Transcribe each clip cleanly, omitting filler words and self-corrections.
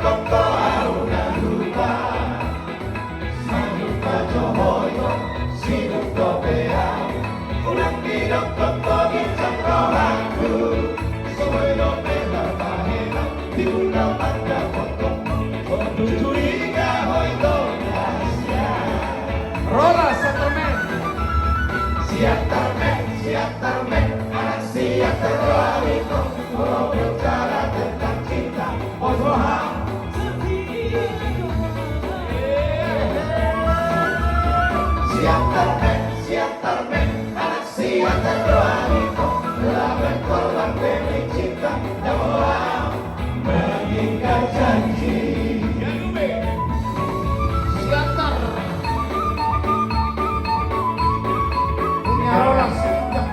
koko auna lupa Manuka johoyo sinuko bea Ulang kirok koko bincang rohaku Soelo bela bahena Diuna pada potong Curiga hoito gracia Rola Settlement. Siap tarmen Anak siap terlalu Kalau bicara tentang cinta Ozoham Siap tarmen Anak siap terlalu Telah berkorban demi cinta Ozoham Meninggal janji Siantar. Punya Rola Settlement.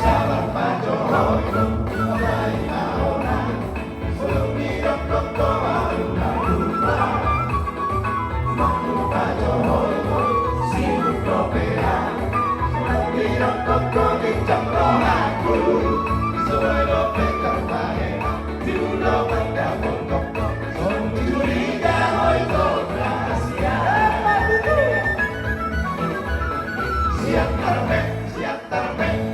Sabar pajo hoyo Mulai naona Sebelum hidup koko auna lupa Malu pajo hoyo Sibuk kopea Sebelum hidup koko bincang rohaku Sesuai dompet terbaik Diulo pada koko Curiga hoyo rahasia Siap tarmen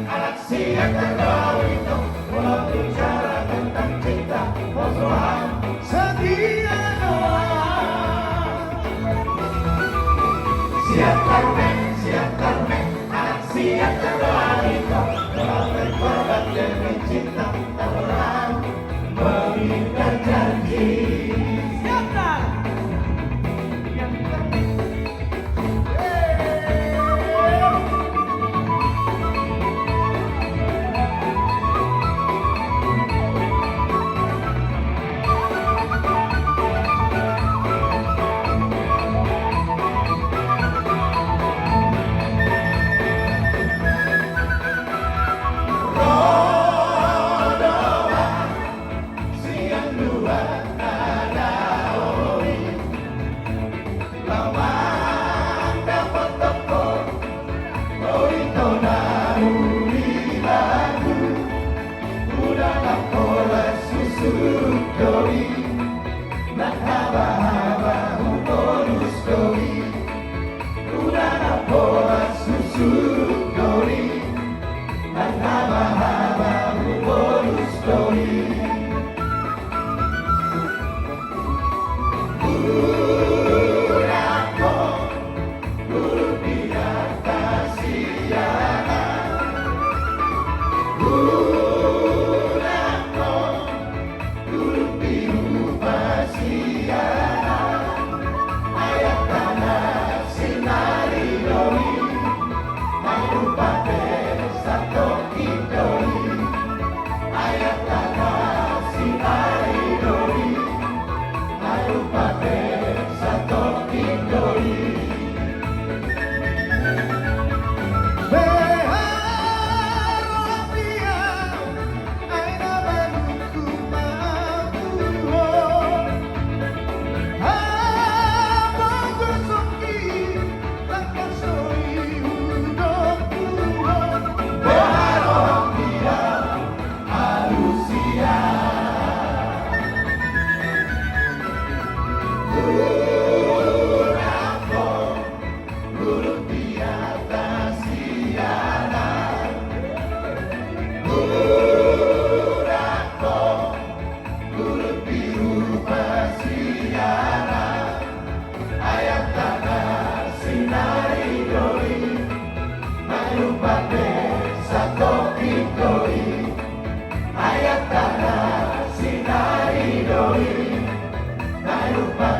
Anak siap terlalu Walau bicara tentang cinta Ozoham setia doa Siap tarmen Anak siap terlalu Walau berkorban demi cinta Ozoham mengikat janji Siang dua ada oi Lawan dapat toko Oi tona uri lagu Udah nakola susu doi Nak haba-haba bonus doi Udah nakola susu doi Nak haba-haba bonus doi Ayat tanah sinari doi, na lupa